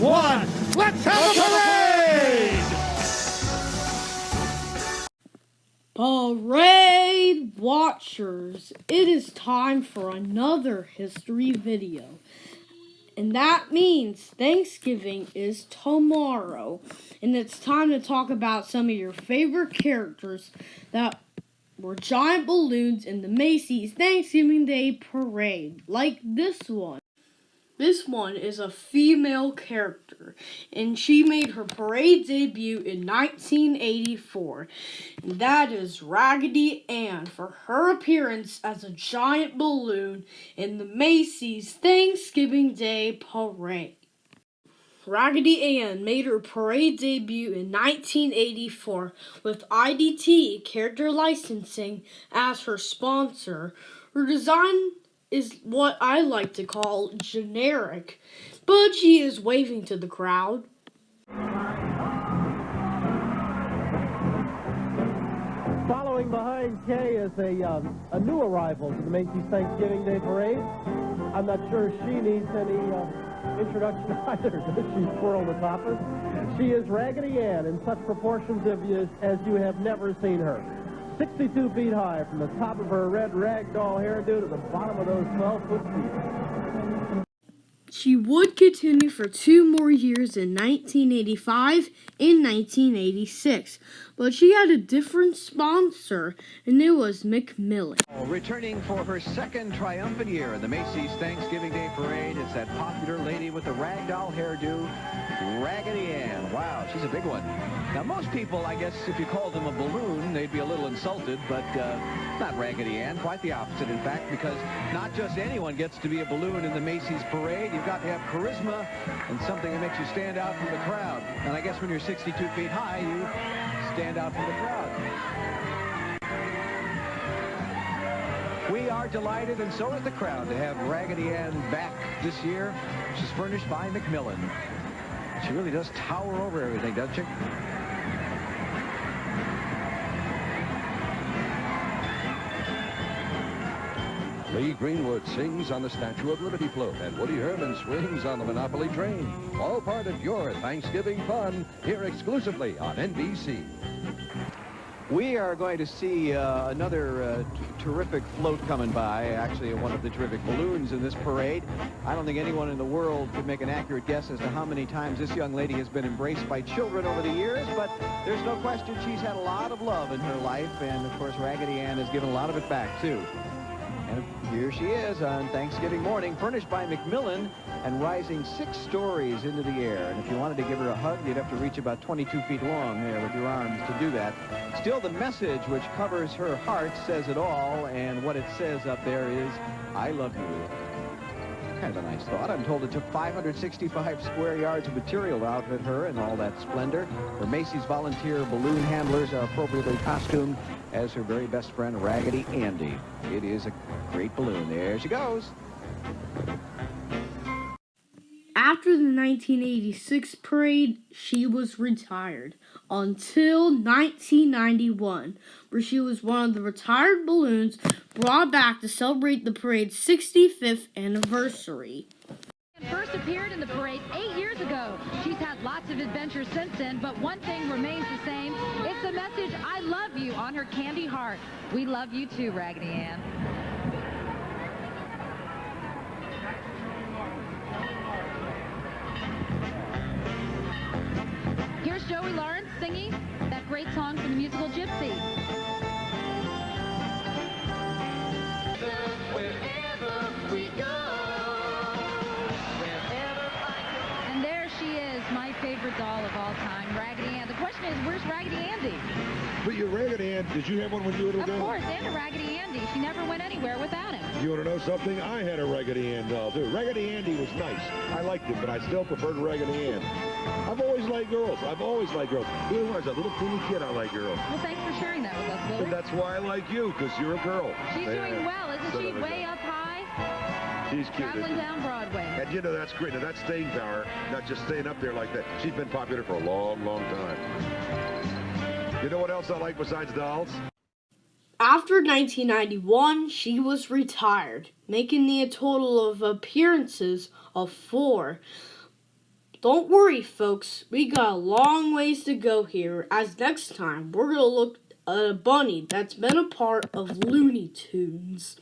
one, let's have a parade! Parade watchers, it is time for another history video. And that means Thanksgiving is tomorrow. And it's time to talk about some of your favorite characters that were giant balloons in the Macy's Thanksgiving Day Parade, like this one. This one is a female character, and she made her parade debut in 1984, and that is Raggedy Ann for her appearance as a giant balloon in the Macy's Thanksgiving Day Parade. Raggedy Ann made her parade debut in 1984 with IDT Character Licensing as her sponsor. Her design is what I like to call generic, but she is waving to the crowd. Following behind Kay is a new arrival to the Macy's Thanksgiving Day Parade. I'm not sure she needs any introduction either, does she, Squirrel the Topper? She is Raggedy Ann in such proportions as you have never seen her. 62 feet high from the top of her red ragdoll hairdo to the bottom of those 12-foot feet. She would continue for 2 more years in 1985 and 1986, but she had a different sponsor, and it was Macmillan. Returning for her second triumphant year in the Macy's Thanksgiving Day Parade, it's that popular lady with the ragdoll hairdo, Raggedy Ann. Wow, she's a big one. Now, most people, I guess, if you called them a balloon, they'd be a little insulted, but not Raggedy Ann. Quite the opposite, in fact, because not just anyone gets to be a balloon in the Macy's Parade. You've got to have charisma and something that makes you stand out from the crowd. And I guess when you're 62 feet high, you stand out from the crowd. We are delighted, and so is the crowd, to have Raggedy Ann back this year. She's furnished by Macmillan. She really does tower over everything, doesn't she? Lee Greenwood sings on the Statue of Liberty float, and Woody Herman swings on the Monopoly train. All part of your Thanksgiving fun, here exclusively on NBC. We are going to see another terrific float coming by, actually one of the terrific balloons in this parade. I don't think anyone in the world could make an accurate guess as to how many times this young lady has been embraced by children over the years, but there's no question she's had a lot of love in her life, and of course Raggedy Ann has given a lot of it back too. And here she is on Thanksgiving morning, furnished by Macmillan and rising 6 stories into the air. And if you wanted to give her a hug, you'd have to reach about 22 feet long there with your arms to do that. Still, the message which covers her heart says it all, and what it says up there is, I love you. Kind of a nice thought. I'm told it took 565 square yards of material to outfit her in all that splendor. Her Macy's volunteer balloon handlers are appropriately costumed as her very best friend, Raggedy Andy. It is a great balloon. There she goes. After the 1986 parade, she was retired until 1991, where she was one of the retired balloons brought back to celebrate the parade's 65th anniversary. First appeared in the parade 8 years ago. She's had lots of adventures since then, but one thing remains the same. It's the message, I love you, on her candy heart. We love you too, Raggedy Ann. Here's Joey Lawrence singing that great song from the musical Gypsy. Wherever we go, and there she is, my favorite doll of all time, Raggedy Ann. The question is, where's Raggedy Andy? But your Raggedy Ann, did you have one when you were a little girl? Of course, and a Raggedy Andy. She never went anywhere without him. You want to know something? I had a Raggedy Ann doll, too. Raggedy Andy was nice. I liked him, but I still preferred Raggedy Ann. I've always liked girls. I've always liked girls. Even when I was a little teeny kid, I liked girls. Well, thanks for sharing that with us, And Willard. that's why I like you, because you're a girl. She's doing well, isn't she? Way up high, She's cute. traveling down Broadway. And you know, that's great. Now, that's staying power, not just staying up there like that. She's been popular for a long, long time. You know what else I like besides dolls? After 1991, she was retired, making a total of appearances of 4. Don't worry, folks. We got a long ways to go here, as next time we're going to look at a bunny that's been a part of Looney Tunes.